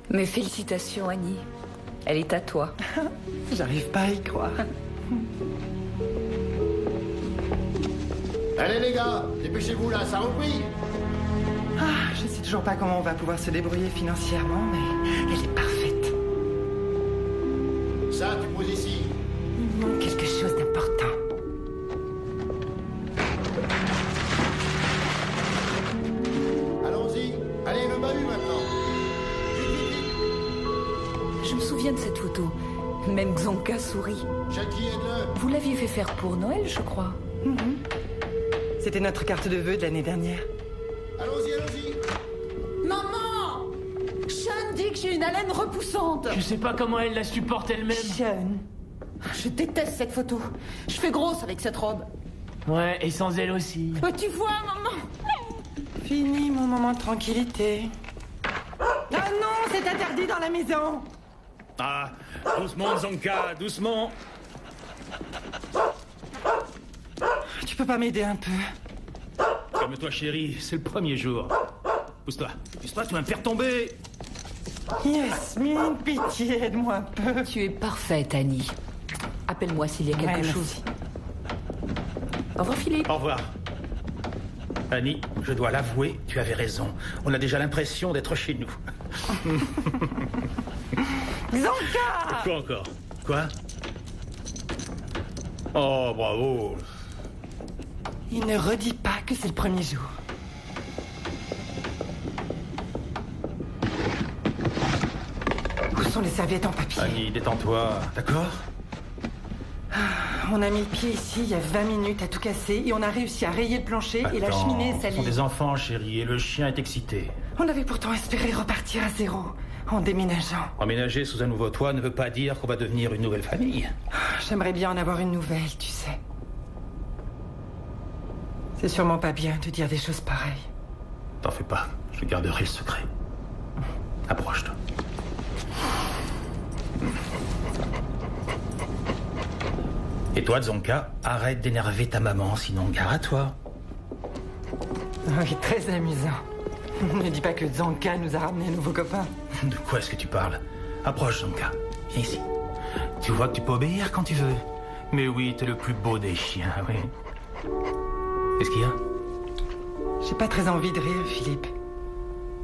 Mes félicitations, Annie. Elle est à toi. J'arrive pas à y croire. Allez les gars, dépêchez-vous là, ça a repris. Ah, je sais toujours pas comment on va pouvoir se débrouiller financièrement, mais elle est parfaite. Ça, tu poses ici. Il manque quelque chose d'important. Allons-y. Allez, le bahut maintenant. Vite, vite, vite. Je me souviens de cette photo. Même Xonka sourit. Jackie, aide-le. Vous l'aviez fait faire pour Noël, je crois. C'était notre carte de vœux de l'année dernière. Allons-y, allons-y. Maman! Sean dit que j'ai une haleine repoussante. Je sais pas comment elle la supporte elle-même. Sean. Je déteste cette photo. Je fais grosse avec cette robe. Ouais, et sans elle aussi. Oh, tu vois, maman? Fini mon moment de tranquillité. Ah non, c'est interdit dans la maison. Ah, doucement, Zonka, doucement. Tu peux pas m'aider un peu? Calme-toi, chérie, c'est le premier jour. Pousse-toi, pousse-toi, tu vas me faire tomber. Yasmine, pitié, aide-moi un peu. Tu es parfaite, Annie. Appelle-moi s'il y a quelque Ouais, chose. Au revoir, Philippe. Au revoir. Annie, je dois l'avouer, tu avais raison. On a déjà l'impression d'être chez nous. Xonka! Quoi encore? Quoi? Oh, bravo. Il ne redit pas que c'est le premier jour. Où sont les serviettes en papier? Annie, détends-toi, d'accord? On a mis le pied ici il y a 20 minutes à tout casser et on a réussi à rayer le plancher et la Attends, cheminée est ce sont salie. des enfants, chérie, et le chien est excité. On avait pourtant espéré repartir à zéro en déménageant. Emménager sous un nouveau toit ne veut pas dire qu'on va devenir une nouvelle famille. J'aimerais bien en avoir une nouvelle, tu sais. C'est sûrement pas bien de dire des choses pareilles. T'en fais pas, je garderai le secret. Approche-toi. Et toi, Zonka, arrête d'énerver ta maman, sinon gare à toi. Oui, très amusant. Ne dis pas que Xonka nous a ramené un nouveau copain. De quoi est-ce que tu parles? Approche, Zonka. Viens ici. Tu vois que tu peux obéir quand tu veux. Mais oui, t'es le plus beau des chiens, oui. Qu'est-ce qu'il y a? J'ai pas très envie de rire, Philippe.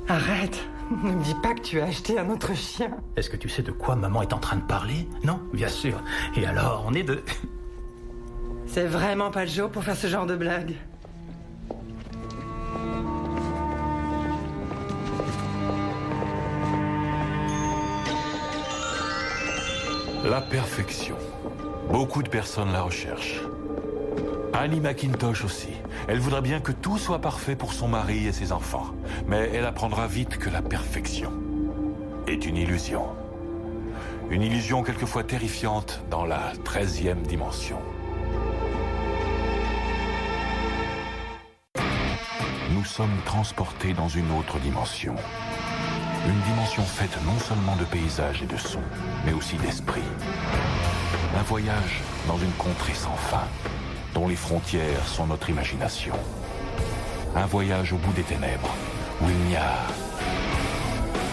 Arrête. Ne me dis pas que tu as acheté un autre chien. Est-ce que tu sais de quoi maman est en train de parler? Non, bien sûr. Et alors, on est deux. C'est vraiment pas le jour pour faire ce genre de blague. La perfection. Beaucoup de personnes la recherchent. Annie McIntosh aussi. Elle voudrait bien que tout soit parfait pour son mari et ses enfants. Mais elle apprendra vite que la perfection est une illusion. Une illusion quelquefois terrifiante dans la 13e dimension. Nous sommes transportés dans une autre dimension. Une dimension faite non seulement de paysages et de sons, mais aussi d'esprit. Un voyage dans une contrée sans fin, dont les frontières sont notre imagination. Un voyage au bout des ténèbres, où il n'y a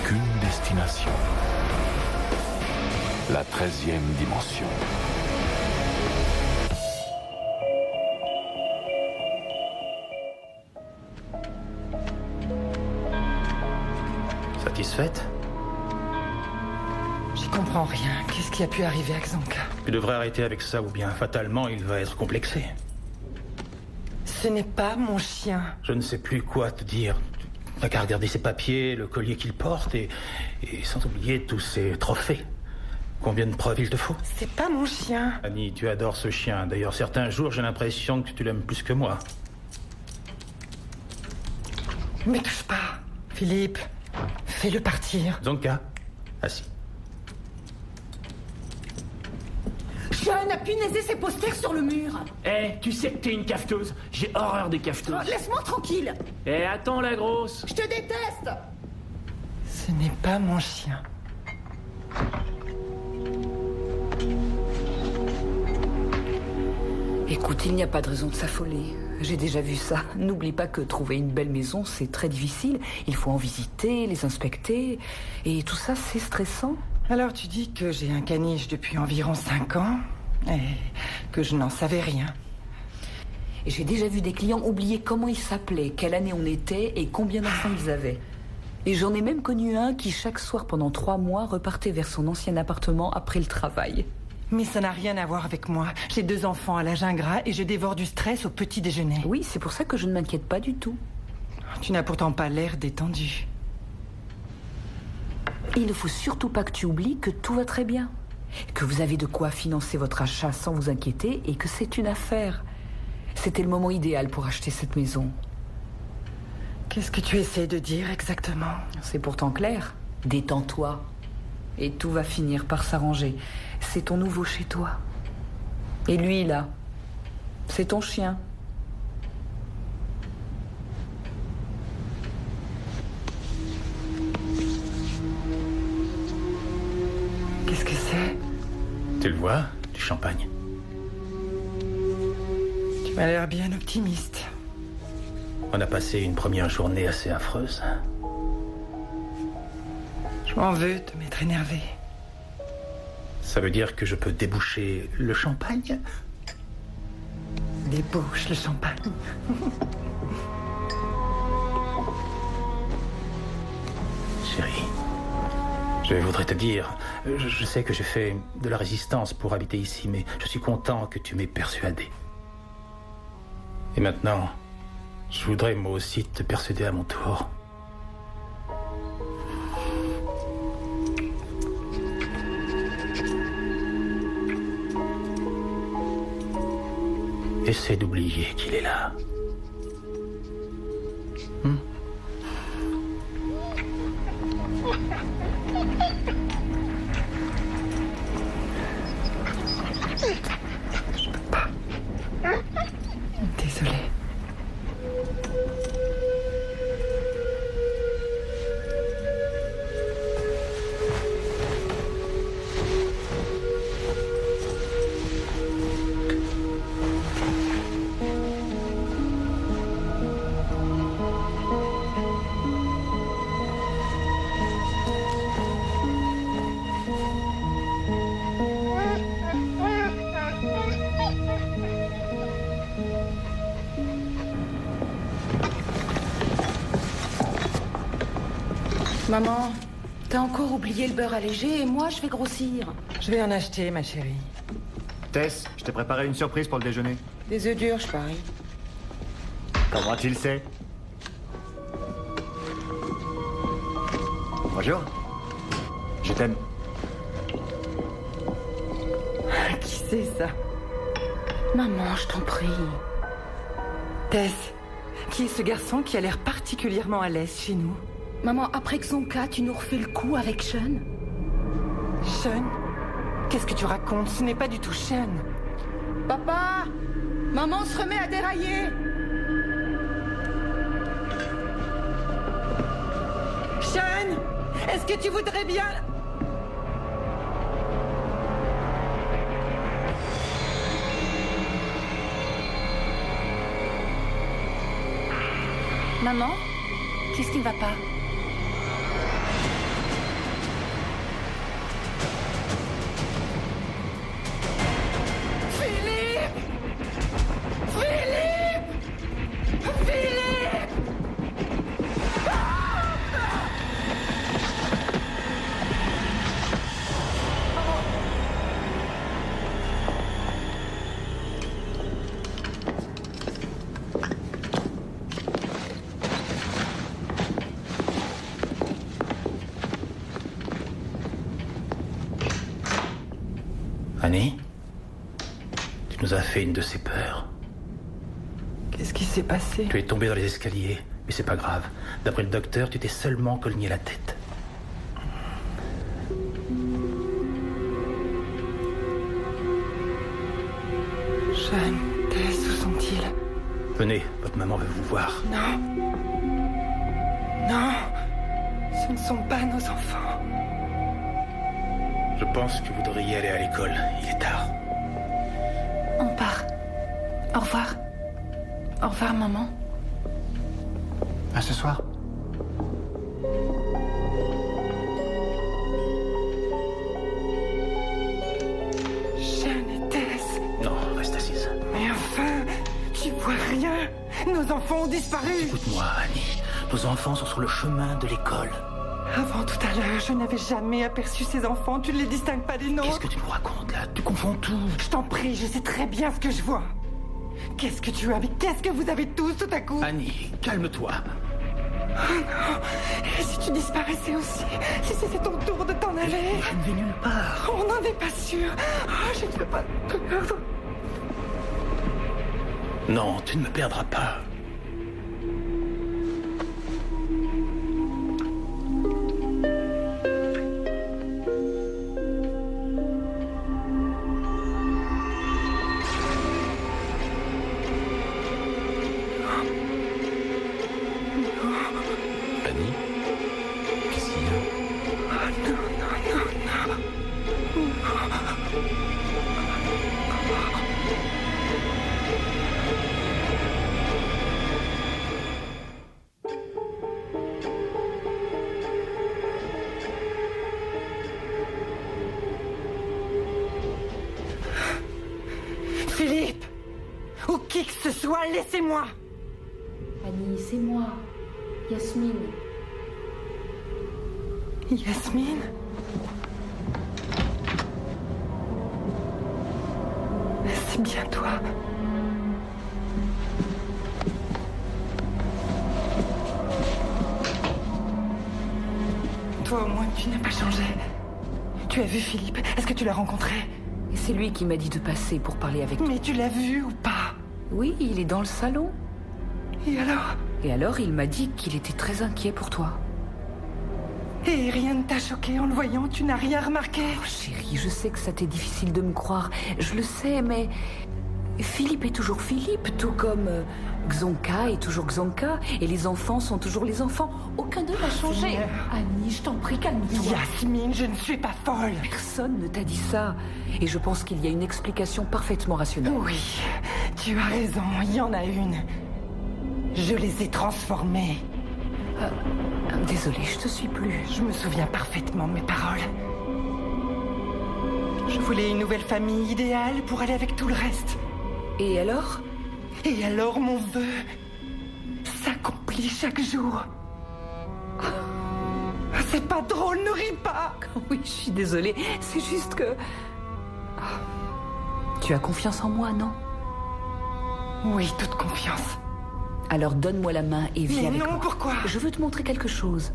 qu'une destination. La 13e dimension. Satisfaite? J'y comprends rien. Qu'est-ce qui a pu arriver à Xonka? Tu devrais arrêter avec ça ou bien fatalement il va être complexé. Ce n'est pas mon chien. Je ne sais plus quoi te dire. Tu n'as qu'à regarder ses papiers, le collier qu'il porte et sans oublier tous ses trophées. Combien de preuves il te faut? C'est pas mon chien. Annie, tu adores ce chien. D'ailleurs, certains jours, j'ai l'impression que tu l'aimes plus que moi. Ne me touche pas. Philippe, fais-le partir. Zonka, assis. Sean a punaisé ses posters sur le mur. Eh, tu sais que t'es une cafeteuse. J'ai horreur des cafeteuses. Laisse-moi tranquille. Eh, attends la grosse. Je te déteste. Ce n'est pas mon chien. Écoute, il n'y a pas de raison de s'affoler. J'ai déjà vu ça. N'oublie pas que trouver une belle maison, c'est très difficile. Il faut en visiter, les inspecter. Et tout ça, c'est stressant. Alors tu dis que j'ai un caniche depuis environ 5 ans et que je n'en savais rien. Et j'ai déjà vu des clients oublier comment ils s'appelaient, quelle année on était et combien d'enfants ils avaient. Et j'en ai même connu un qui, chaque soir pendant 3 mois, repartait vers son ancien appartement après le travail. Mais ça n'a rien à voir avec moi. J'ai 2 enfants à l'âge ingrat et je dévore du stress au petit déjeuner. Oui, c'est pour ça que je ne m'inquiète pas du tout. Tu n'as pourtant pas l'air détendu. Il ne faut surtout pas que tu oublies que tout va très bien. Que vous avez de quoi financer votre achat sans vous inquiéter et que c'est une affaire. C'était le moment idéal pour acheter cette maison. Qu'est-ce que tu essaies de dire exactement? C'est pourtant clair. Détends-toi. Et tout va finir par s'arranger. C'est ton nouveau chez toi. Et lui, là, c'est ton chien. Qu'est-ce que c'est? Tu le vois? Du champagne. Tu m'as l'air bien optimiste. On a passé une première journée assez affreuse. Je m'en veux de m'être énervé. Ça veut dire que je peux déboucher le champagne? Débouche le champagne. Chérie, je voudrais te dire, je sais que j'ai fait de la résistance pour habiter ici, mais je suis content que tu m'aies persuadé. Et maintenant, je voudrais moi aussi te persuader à mon tour. Essaie d'oublier qu'il est là. Je peux pas. Désolée. Maman, t'as encore oublié le beurre allégé et moi, je vais grossir. Je vais en acheter, ma chérie. Tess, je t'ai préparé une surprise pour le déjeuner. Des œufs durs, je parie. Comment tu le sais? Bonjour. Je t'aime. Qui c'est ça? Maman, je t'en prie. Tess, qui est ce garçon qui a l'air particulièrement à l'aise chez nous? Maman, après que son cas, tu nous refais le coup avec Sean? Sean? Qu'est-ce que tu racontes? Ce n'est pas du tout Sean. Papa! Maman se remet à dérailler! Sean! Est-ce que tu voudrais bien... Maman? Qu'est-ce qui ne va pas? Annie, tu nous as fait une de ces peurs. Qu'est-ce qui s'est passé? Tu es tombé dans les escaliers, mais c'est pas grave. D'après le docteur, tu t'es seulement cogné la tête. Sean, Tess, où sont-ils? Venez, votre maman veut vous voir. Non. Non. Ce ne sont pas nos enfants. Je pense que vous devriez aller à l'école. Il est tard. On part. Au revoir. Au revoir, maman. À ce soir. Jeanne et Tess. Non, reste assise. Mais enfin, tu vois rien. Nos enfants ont disparu. Écoute-moi, Annie. Nos enfants sont sur le chemin de l'école. Avant tout à l'heure, je n'avais jamais aperçu ces enfants. Tu ne les distingues pas des nôtres. Qu'est-ce que tu nous racontes là? Tu confonds tout. Je t'en prie, je sais très bien ce que je vois. Qu'est-ce que tu as? Mais qu'est-ce que vous avez tous tout à coup? Annie, calme-toi. Oh non. Et si tu disparaissais aussi? Si c'était ton tour de t'en aller? Je ne vais nulle part. On n'en est pas sûr. Oh, je ne veux pas te perdre. Non, tu ne me perdras pas. Annie? Qu'est-ce qu'il y a? Philippe! Ou qui que ce soit, laissez-moi! Annie, c'est moi. Yasmine. Yasmine? C'est bien toi. Toi, au moins, tu n'as pas changé. Tu as vu Philippe? Est-ce que tu l'as rencontré? Et c'est lui qui m'a dit de passer pour parler avec toi. Mais tu l'as vu ou pas? Oui, il est dans le salon. Et alors? Et alors, il m'a dit qu'il était très inquiet pour toi. Et rien ne t'a choqué en le voyant? Tu n'as rien remarqué? Oh, chérie, je sais que ça t'est difficile de me croire. Je le sais, mais... Philippe est toujours Philippe, tout comme Xonka est toujours Xonka, et les enfants sont toujours les enfants. Aucun d'eux n'a changé. Seigneur. Annie, je t'en prie, calme-toi. Yasmine, je ne suis pas folle. Personne ne t'a dit ça. Et je pense qu'il y a une explication parfaitement rationnelle. Oui, tu as raison, il y en a une. Je les ai transformés. Désolée, je te suis plus. Je me souviens parfaitement de mes paroles. Je voulais une nouvelle famille idéale pour aller avec tout le reste. Et alors? Et alors mon vœu s'accomplit chaque jour. C'est pas drôle, ne ris pas. Oui, je suis désolée. C'est juste que... Tu as confiance en moi, non? Oui, toute confiance. Alors donne-moi la main et viens Mais avec non, moi. pourquoi? Je veux te montrer quelque chose.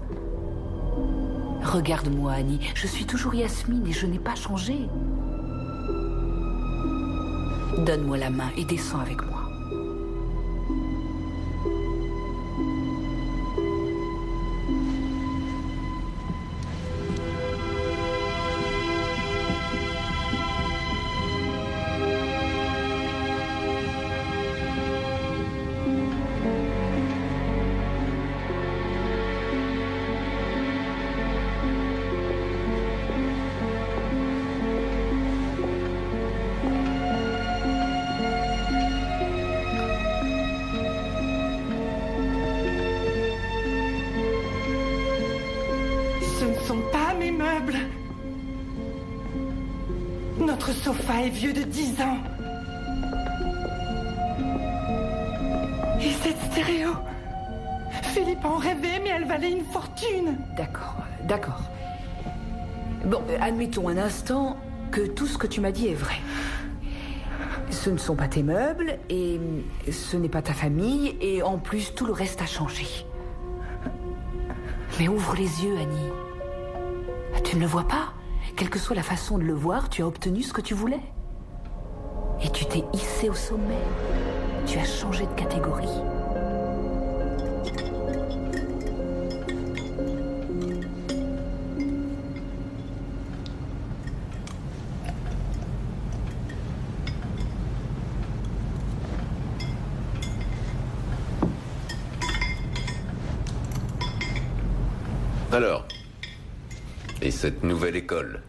Regarde-moi, Annie. Je suis toujours Yasmine et je n'ai pas changé. Donne-moi la main et descends avec moi. Ce ne sont pas mes meubles. Notre sofa est vieux de 10 ans. Et cette stéréo? Philippe en rêvait, mais elle valait une fortune. D'accord, d'accord. Bon, admettons un instant que tout ce que tu m'as dit est vrai. Ce ne sont pas tes meubles, et ce n'est pas ta famille, et en plus, tout le reste a changé. Mais ouvre les yeux, Annie. Tu ne le vois pas? Quelle que soit la façon de le voir, tu as obtenu ce que tu voulais. Et tu t'es hissé au sommet. Tu as changé de catégorie. Alors, et cette nouvelle école?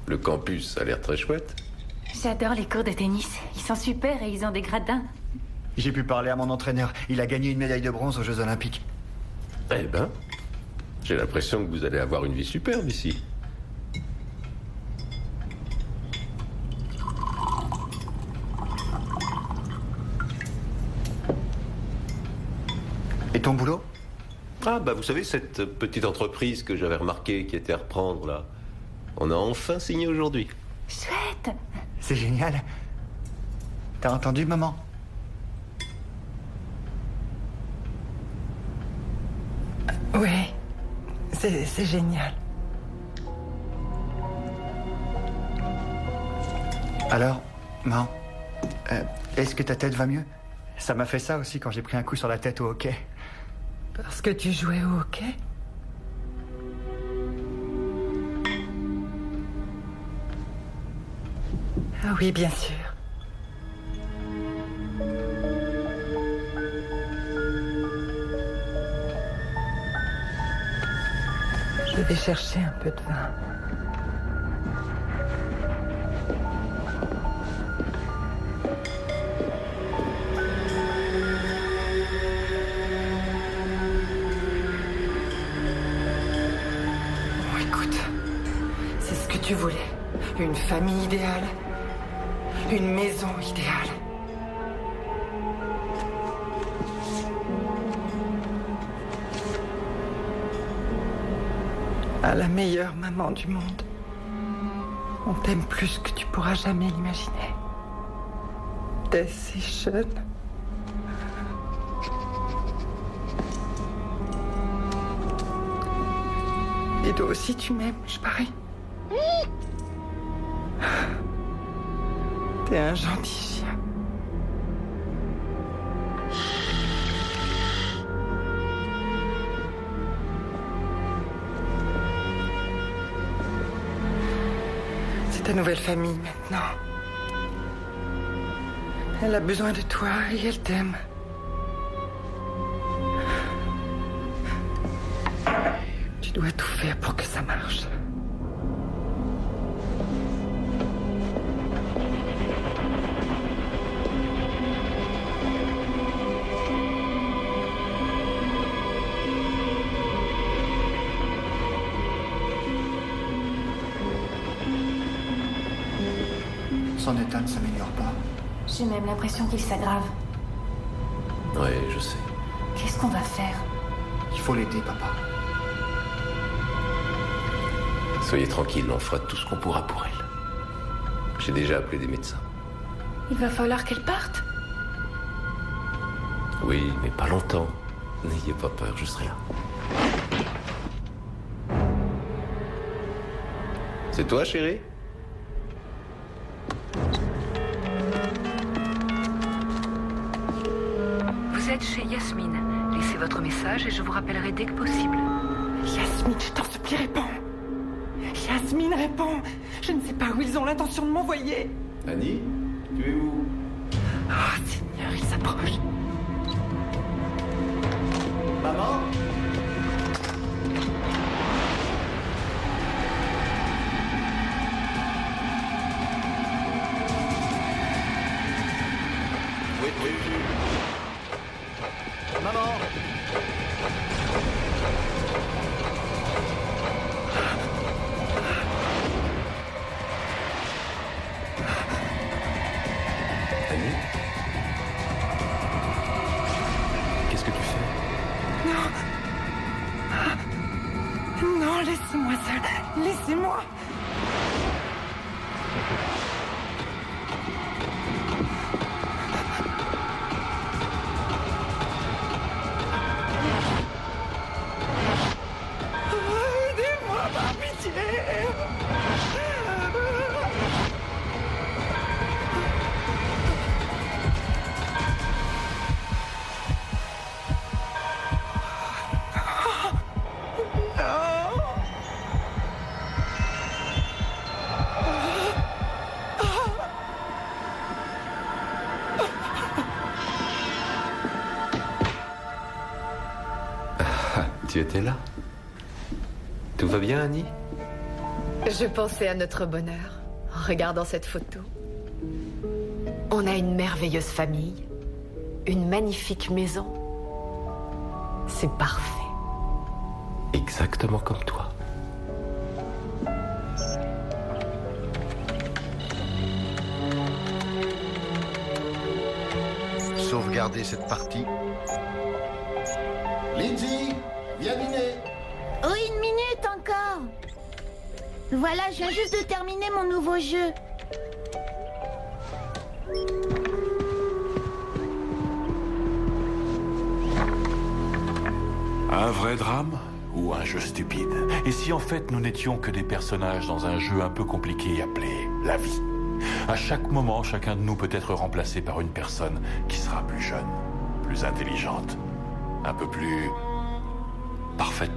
Le campus a l'air très chouette. J'adore les cours de tennis. Ils sont super et ils ont des gradins. J'ai pu parler à mon entraîneur. Il a gagné une médaille de bronze aux Jeux Olympiques. Eh ben, j'ai l'impression que vous allez avoir une vie superbe ici. Et ton boulot? Ah bah vous savez, cette petite entreprise que j'avais remarquée qui était à reprendre là, on a enfin signé aujourd'hui. Chouette. C'est génial. T'as entendu, maman? Oui, c'est génial. Alors, maman, est-ce que ta tête va mieux? Ça m'a fait ça aussi quand j'ai pris un coup sur la tête au hockey. Parce que tu jouais au hockey? Ah oui, bien sûr. Je vais chercher un peu de vin. Oh, écoute, c'est ce que tu voulais. Une famille idéale. Une maison idéale. À la meilleure maman du monde. On t'aime plus que tu pourras jamais l'imaginer. T'es si jeune. Et toi aussi tu m'aimes, je parie. T'es un gentil chien. C'est ta nouvelle famille maintenant. Elle a besoin de toi et elle t'aime. Tu dois tout faire pour que ça marche. Son état ne s'améliore pas. J'ai même l'impression qu'il s'aggrave. Ouais, je sais. Qu'est-ce qu'on va faire? Il faut l'aider, papa. Soyez tranquille, on fera tout ce qu'on pourra pour elle. J'ai déjà appelé des médecins. Il va falloir qu'elle parte. Oui, mais pas longtemps. N'ayez pas peur, je serai là. C'est toi, chérie? Vous êtes chez Yasmine. Laissez votre message et je vous rappellerai dès que possible. Yasmine, je t'en supplie, réponds. Yasmine, réponds. Je ne sais pas où ils ont l'intention de m'envoyer. Annie, tu es où? Oh, Seigneur, il s'approche. Maman? Oui, oui, oui. Maman? Annie? Qu'est-ce que tu fais? Non, laissez-moi seul. Laissez-moi. Aidez-moi, par pitié. Tu étais là? Tout va bien, Annie? Je pensais à notre bonheur en regardant cette photo. On a une merveilleuse famille, une magnifique maison. C'est parfait. Exactement comme toi. Sauvegarder cette partie. Lindsay, viens dîner. Oh, 1 minute encore. Voilà, je viens juste de terminer mon nouveau jeu. Un vrai drame ou un jeu stupide? Et si en fait nous n'étions que des personnages dans un jeu un peu compliqué appelé la vie? À chaque moment, chacun de nous peut être remplacé par une personne qui sera plus jeune, plus intelligente, un peu plus parfaite.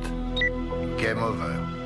Game over.